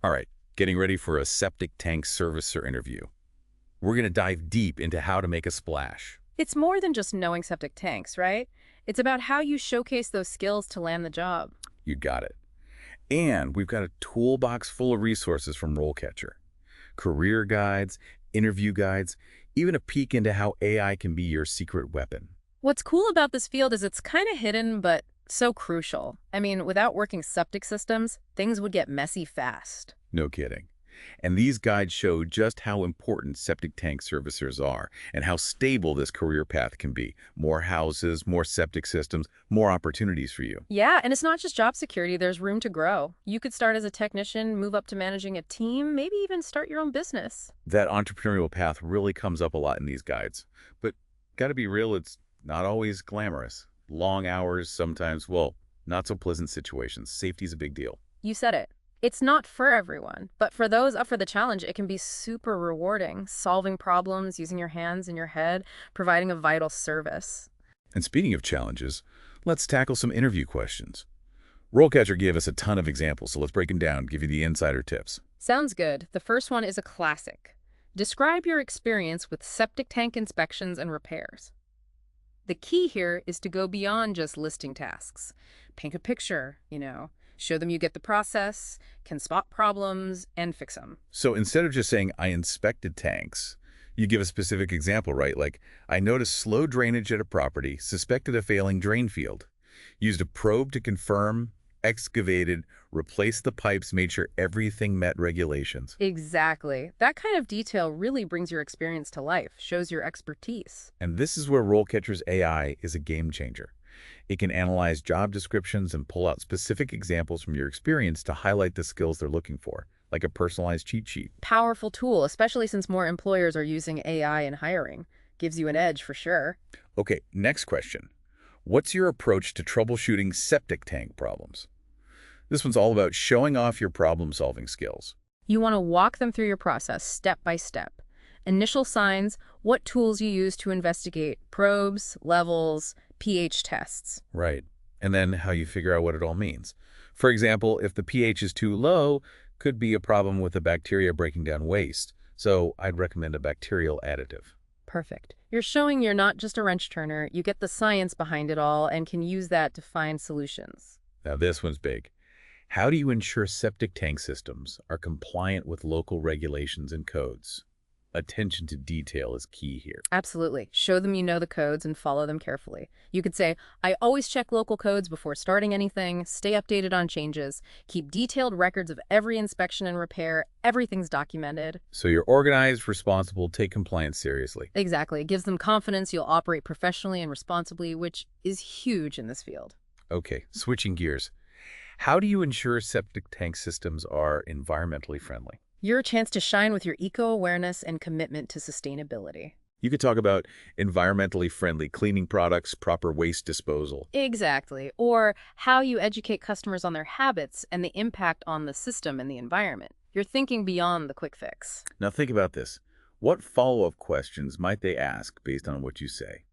All right, getting ready for a septic tank servicer interview. We're going to dive deep into how to make a splash. It's more than just knowing septic tanks, right? It's about how you showcase those skills to land the job. You got it. And we've got a toolbox full of resources from RoleCatcher. Career guides, interview guides, even a peek into how AI can be your secret weapon. What's cool about this field is it's kind of hidden, but so crucial. I mean, without working septic systems, things would get messy fast. No kidding. And these guides show just how important septic tank servicers are and how stable this career path can be. More houses, more septic systems, more opportunities for you. Yeah, and it's not just job security, there's room to grow. You could start as a technician, move up to managing a team, maybe even start your own business. That entrepreneurial path really comes up a lot in these guides. But gotta be real, it's not always glamorous. Long hours, sometimes, well, not so pleasant situations. Safety's a big deal. You said it. It's not for everyone, but for those up for the challenge, it can be super rewarding, solving problems, using your hands and your head, providing a vital service. And speaking of challenges, let's tackle some interview questions. RoleCatcher gave us a ton of examples, so let's break them down, give you the insider tips. Sounds good. The first one is a classic. Describe your experience with septic tank inspections and repairs. The key here is to go beyond just listing tasks. Paint a picture, show them you get the process, can spot problems, and fix them. So instead of just saying, I inspected tanks, you give a specific example, right? Like, I noticed slow drainage at a property, suspected a failing drain field, used a probe to confirm, excavated, replaced the pipes, made sure everything met regulations. Exactly. That kind of detail really brings your experience to life, shows your expertise. And this is where RoleCatcher's AI is a game changer. It can analyze job descriptions and pull out specific examples from your experience to highlight the skills they're looking for, like a personalized cheat sheet. Powerful tool, especially since more employers are using AI in hiring. Gives you an edge for sure. Okay, next question. What's your approach to troubleshooting septic tank problems? This one's all about showing off your problem-solving skills. You want to walk them through your process step by step. Initial signs, what tools you use to investigate probes, levels, pH tests. Right. And then how you figure out what it all means. For example, if the pH is too low, could be a problem with the bacteria breaking down waste. So I'd recommend a bacterial additive. Perfect. You're showing you're not just a wrench turner, you get the science behind it all and can use that to find solutions. Now this one's big. How do you ensure septic tank systems are compliant with local regulations and codes? Attention to detail is key here. Absolutely. Show them you know the codes and follow them carefully. You could say, I always check local codes before starting anything, stay updated on changes, keep detailed records of every inspection and repair, everything's documented. So you're organized, responsible, take compliance seriously. Exactly. It gives them confidence you'll operate professionally and responsibly, which is huge in this field. Okay, switching gears. How do you ensure septic tank systems are environmentally friendly? Your chance to shine with your eco-awareness and commitment to sustainability. You could talk about environmentally friendly cleaning products, proper waste disposal. Exactly. Or how you educate customers on their habits and the impact on the system and the environment. You're thinking beyond the quick fix. Now think about this. What follow-up questions might they ask based on what you say?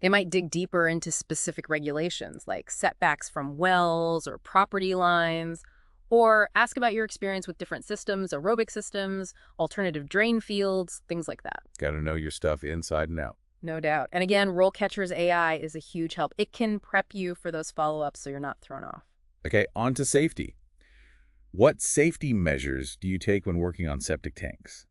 They might dig deeper into specific regulations like setbacks from wells or property lines, or ask about your experience with different systems, aerobic systems, alternative drain fields, things like that. Got to know your stuff inside and out. No doubt. And again, RoleCatcher's AI is a huge help. It can prep you for those follow-ups so you're not thrown off. Okay, on to safety. What safety measures do you take when working on septic tanks?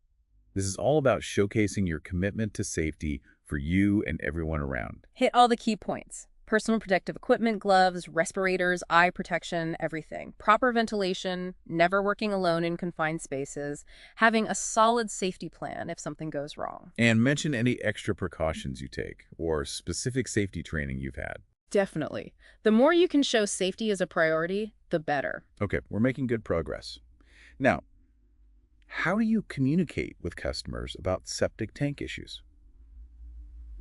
This is all about showcasing your commitment to safety for you and everyone around. Hit all the key points. Personal protective equipment, gloves, respirators, eye protection, everything. Proper ventilation, never working alone in confined spaces, having a solid safety plan if something goes wrong. And mention any extra precautions you take or specific safety training you've had. Definitely. The more you can show safety as a priority, the better. Okay, we're making good progress. Now, how do you communicate with customers about septic tank issues?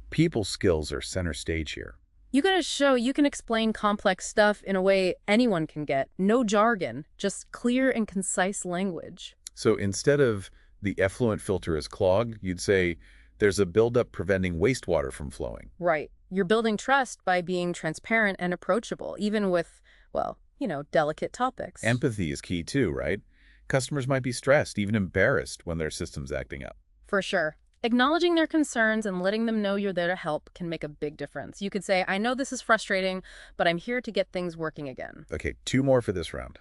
People skills are center stage here. You gotta show you can explain complex stuff in a way anyone can get. No jargon, just clear and concise language. So instead of the effluent filter is clogged, you'd say there's a buildup preventing wastewater from flowing. Right. You're building trust by being transparent and approachable, even with, well, delicate topics. Empathy is key too, right? Customers might be stressed, even embarrassed when their system's acting up. For sure. Acknowledging their concerns and letting them know you're there to help can make a big difference. You could say, I know this is frustrating, but I'm here to get things working again. Okay, 2 more for this round.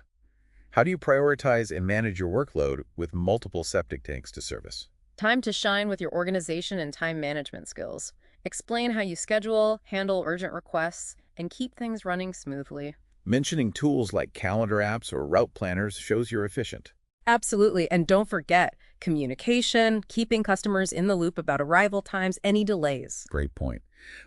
How do you prioritize and manage your workload with multiple septic tanks to service? Time to shine with your organization and time management skills. Explain how you schedule, handle urgent requests, and keep things running smoothly. Mentioning tools like calendar apps or route planners shows you're efficient. Absolutely. And don't forget communication, keeping customers in the loop about arrival times, any delays. Great point.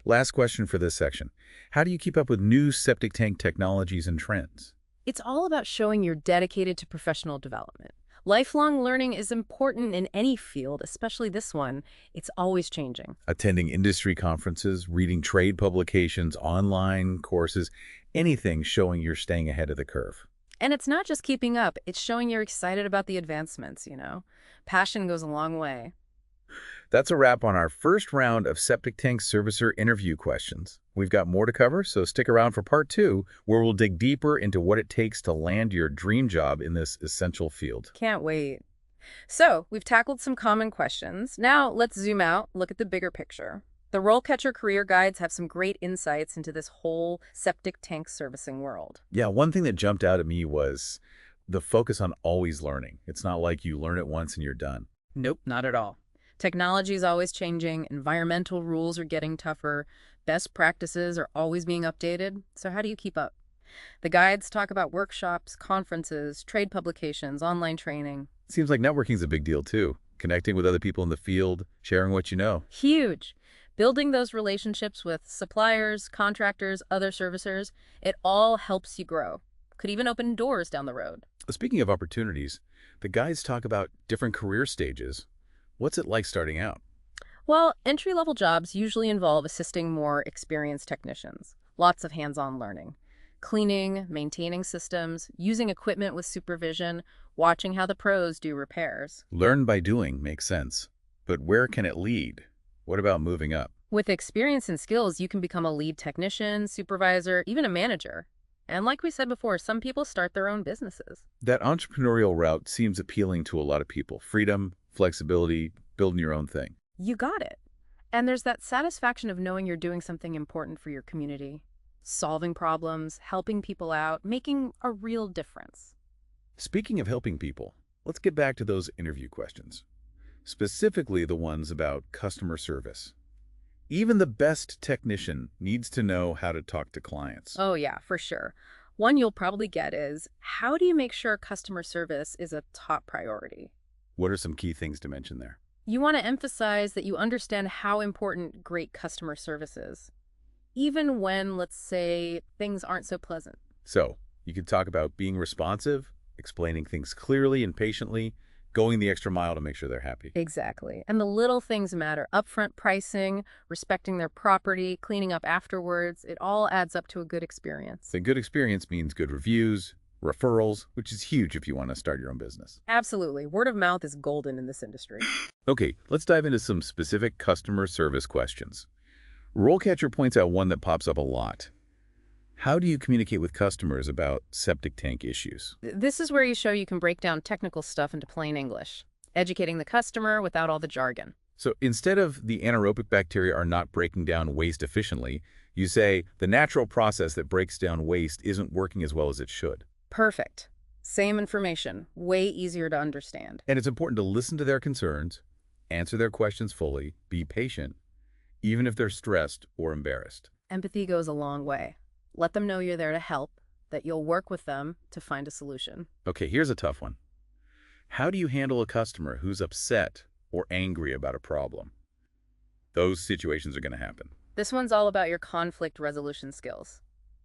Last question for this section. How do you keep up with new septic tank technologies and trends? It's all about showing you're dedicated to professional development. Lifelong learning is important in any field, especially this one. It's always changing. Attending industry conferences, reading trade publications, online courses, anything showing you're staying ahead of the curve. And it's not just keeping up, it's showing you're excited about the advancements. Passion goes a long way. That's a wrap on our first round of septic tank servicer interview questions. We've got more to cover, so stick around for part 2, where we'll dig deeper into what it takes to land your dream job in this essential field. Can't wait. So, we've tackled some common questions. Now, let's zoom out, look at the bigger picture. The RoleCatcher Career Guides have some great insights into this whole septic tank servicing world. Yeah, one thing that jumped out at me was the focus on always learning. It's not like you learn it once and you're done. Nope, not at all. Technology is always changing, environmental rules are getting tougher, best practices are always being updated. So how do you keep up? The guides talk about workshops, conferences, trade publications, online training. Seems like networking's a big deal too. Connecting with other people in the field, sharing what you know. Huge. Building those relationships with suppliers, contractors, other servicers, it all helps you grow. Could even open doors down the road. Speaking of opportunities, the guides talk about different career stages. What's it like starting out? Well, entry-level jobs usually involve assisting more experienced technicians. Lots of hands-on learning. Cleaning, maintaining systems, using equipment with supervision, watching how the pros do repairs. Learn by doing makes sense. But where can it lead? What about moving up? With experience and skills, you can become a lead technician, supervisor, even a manager. And like we said before, some people start their own businesses. That entrepreneurial route seems appealing to a lot of people. Freedom, flexibility, building your own thing. You got it. And there's that satisfaction of knowing you're doing something important for your community. Solving problems, helping people out, making a real difference. Speaking of helping people, let's get back to those interview questions. Specifically the ones about customer service. Even the best technician needs to know how to talk to clients. Oh yeah, for sure. One you'll probably get is, how do you make sure customer service is a top priority? What are some key things to mention there? You want to emphasize that you understand how important great customer service is, even when, let's say, things aren't so pleasant. So, you could talk about being responsive, explaining things clearly and patiently, going the extra mile to make sure they're happy. Exactly. And the little things matter. Upfront pricing, respecting their property, cleaning up afterwards. It all adds up to a good experience. The good experience means good reviews, referrals, which is huge if you want to start your own business. Absolutely. Word of mouth is golden in this industry. Okay, let's dive into some specific customer service questions. RoleCatcher points out one that pops up a lot. How do you communicate with customers about septic tank issues? This is where you show you can break down technical stuff into plain English, educating the customer without all the jargon. So instead of the anaerobic bacteria are not breaking down waste efficiently, you say the natural process that breaks down waste isn't working as well as it should. Perfect. Same information, way easier to understand. And it's important to listen to their concerns, answer their questions fully, be patient, even if they're stressed or embarrassed. Empathy goes a long way. Let them know you're there to help, that you'll work with them to find a solution. Okay, here's a tough one. How do you handle a customer who's upset or angry about a problem? Those situations are going to happen. This one's all about your conflict resolution skills.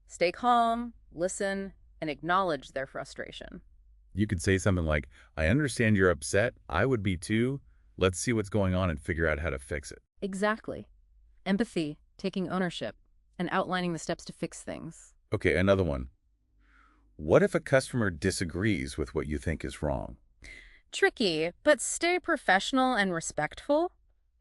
Stay calm, listen, and acknowledge their frustration. You could say something like, I understand you're upset. I would be too. Let's see what's going on and figure out how to fix it. Exactly. Empathy, taking ownership, and outlining the steps to fix things. Okay, another one. What if a customer disagrees with what you think is wrong? Tricky, but stay professional and respectful.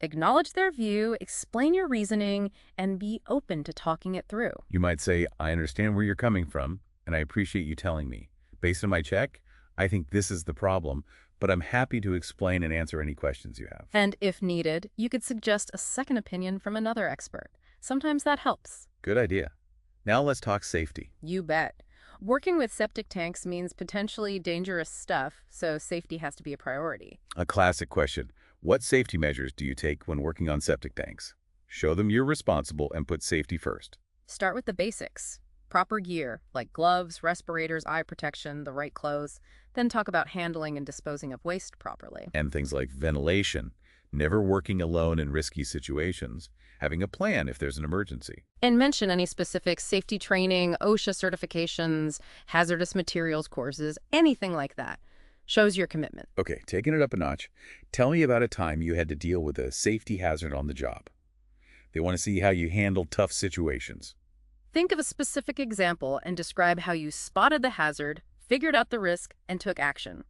Acknowledge their view, explain your reasoning, and be open to talking it through. You might say, I understand where you're coming from, and I appreciate you telling me. Based on my check, I think this is the problem, but I'm happy to explain and answer any questions you have. And if needed, you could suggest a second opinion from another expert. Sometimes that helps. Good idea. Now let's talk safety. You bet. Working with septic tanks means potentially dangerous stuff, so safety has to be a priority. A classic question. What safety measures do you take when working on septic tanks? Show them you're responsible and put safety first. Start with the basics. Proper gear, like gloves, respirators, eye protection, the right clothes. Then talk about handling and disposing of waste properly. And things like ventilation, never working alone in risky situations, having a plan if there's an emergency. And mention any specific safety training, OSHA certifications, hazardous materials courses, anything like that. Shows your commitment. Okay, taking it up a notch. Tell me about a time you had to deal with a safety hazard on the job. They want to see how you handle tough situations. Think of a specific example and describe how you spotted the hazard, figured out the risk, and took action.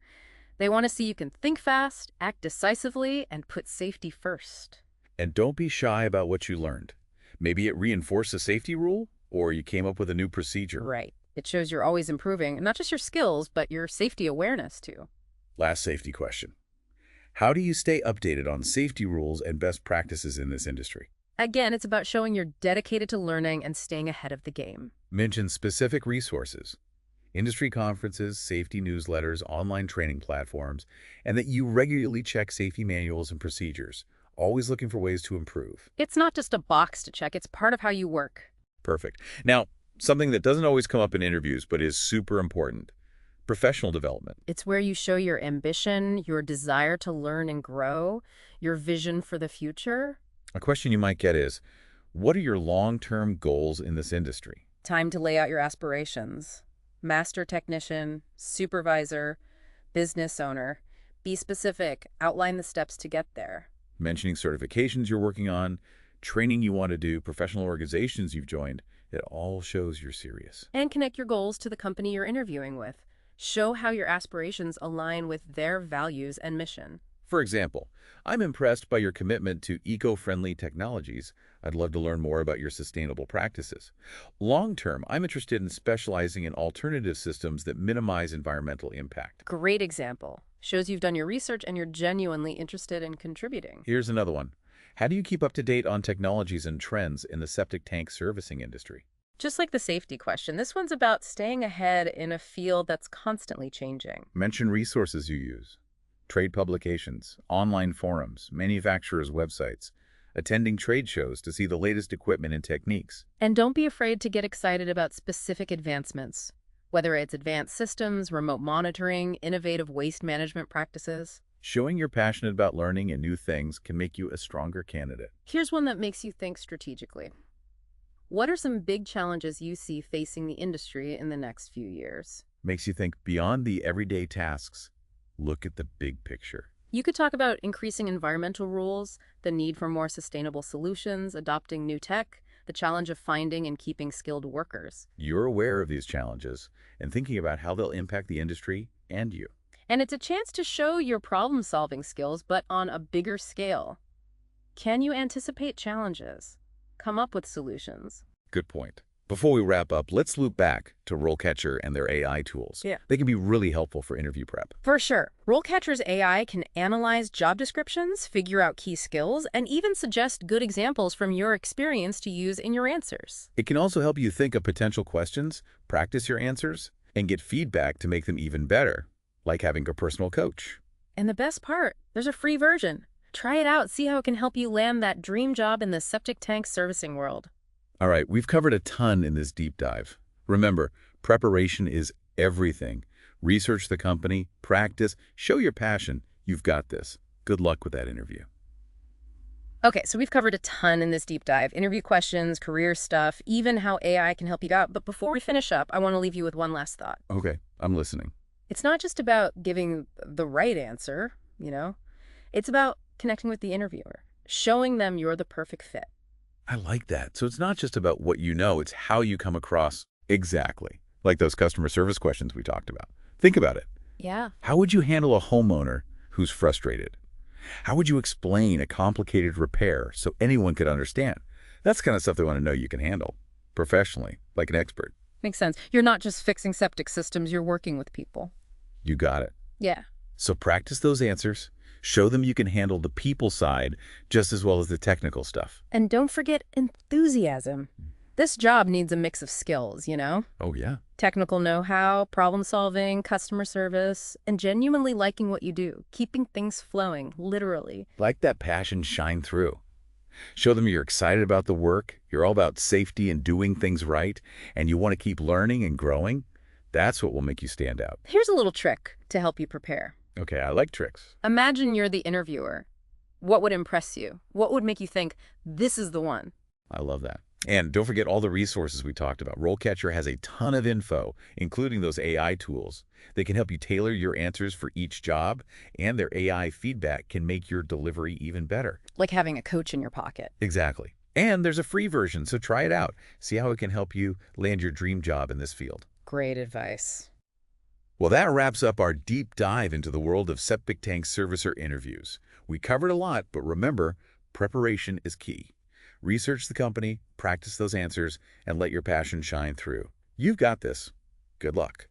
They want to see you can think fast, act decisively, and put safety first. And don't be shy about what you learned. Maybe it reinforced a safety rule, or you came up with a new procedure. Right. It shows you're always improving, not just your skills, but your safety awareness, too. Last safety question. How do you stay updated on safety rules and best practices in this industry? Again, it's about showing you're dedicated to learning and staying ahead of the game. Mention specific resources, industry conferences, safety newsletters, online training platforms, and that you regularly check safety manuals and procedures, always looking for ways to improve. It's not just a box to check, it's part of how you work. Perfect. Now, something that doesn't always come up in interviews but is super important, professional development. It's where you show your ambition, your desire to learn and grow, your vision for the future. A question you might get is, what are your long-term goals in this industry? Time to lay out your aspirations. Master technician, supervisor, business owner. Be specific. Outline the steps to get there. Mentioning certifications you're working on, training you want to do, professional organizations you've joined, it all shows you're serious. And connect your goals to the company you're interviewing with. Show how your aspirations align with their values and mission. For example, I'm impressed by your commitment to eco-friendly technologies. I'd love to learn more about your sustainable practices. Long-term, I'm interested in specializing in alternative systems that minimize environmental impact. Great example. Shows you've done your research and you're genuinely interested in contributing. Here's another one. How do you keep up to date on technologies and trends in the septic tank servicing industry? Just like the safety question, this one's about staying ahead in a field that's constantly changing. Mention resources you use. Trade publications, online forums, manufacturers' websites, attending trade shows to see the latest equipment and techniques. And don't be afraid to get excited about specific advancements, whether it's advanced systems, remote monitoring, innovative waste management practices. Showing you're passionate about learning and new things can make you a stronger candidate. Here's one that makes you think strategically. What are some big challenges you see facing the industry in the next few years? Makes you think beyond the everyday tasks. Look at the big picture. You could talk about increasing environmental rules, the need for more sustainable solutions, adopting new tech, the challenge of finding and keeping skilled workers. You're aware of these challenges and thinking about how they'll impact the industry and you. And it's a chance to show your problem-solving skills, but on a bigger scale. Can you anticipate challenges? Come up with solutions. Good point. Before we wrap up, let's loop back to RoleCatcher and their AI tools. Yeah. They can be really helpful for interview prep. For sure. RoleCatcher's AI can analyze job descriptions, figure out key skills, and even suggest good examples from your experience to use in your answers. It can also help you think of potential questions, practice your answers, and get feedback to make them even better, like having a personal coach. And the best part, there's a free version. Try it out, see how it can help you land that dream job in the septic tank servicing world. All right, we've covered a ton in this deep dive. Remember, preparation is everything. Research the company, practice, show your passion. You've got this. Good luck with that interview. Okay, so we've covered a ton in this deep dive. Interview questions, career stuff, even how AI can help you out. But before we finish up, I want to leave you with one last thought. Okay, I'm listening. It's not just about giving the right answer, It's about connecting with the interviewer, showing them you're the perfect fit. I like that. So it's not just about what you know, it's how you come across exactly. Like those customer service questions we talked about. Think about it. Yeah. How would you handle a homeowner who's frustrated? How would you explain a complicated repair so anyone could understand? That's the kind of stuff they want to know you can handle professionally, like an expert. Makes sense. You're not just fixing septic systems, you're working with people. You got it. Yeah. So practice those answers. Show them you can handle the people side just as well as the technical stuff. And don't forget enthusiasm. This job needs a mix of skills, you know? Oh, yeah. Technical know-how, problem solving, customer service, and genuinely liking what you do, keeping things flowing, literally. Like that passion shine through. Show them you're excited about the work, you're all about safety and doing things right, and you want to keep learning and growing. That's what will make you stand out. Here's a little trick to help you prepare. Okay, I like tricks. Imagine you're the interviewer. What would impress you? What would make you think, this is the one? I love that. And don't forget all the resources we talked about. RoleCatcher has a ton of info, including those AI tools. They can help you tailor your answers for each job, and their AI feedback can make your delivery even better. Like having a coach in your pocket. Exactly. And there's a free version, so try it out. See how it can help you land your dream job in this field. Great advice. Well, that wraps up our deep dive into the world of septic tank servicer interviews. We covered a lot, but remember, preparation is key. Research the company, practice those answers, and let your passion shine through. You've got this. Good luck.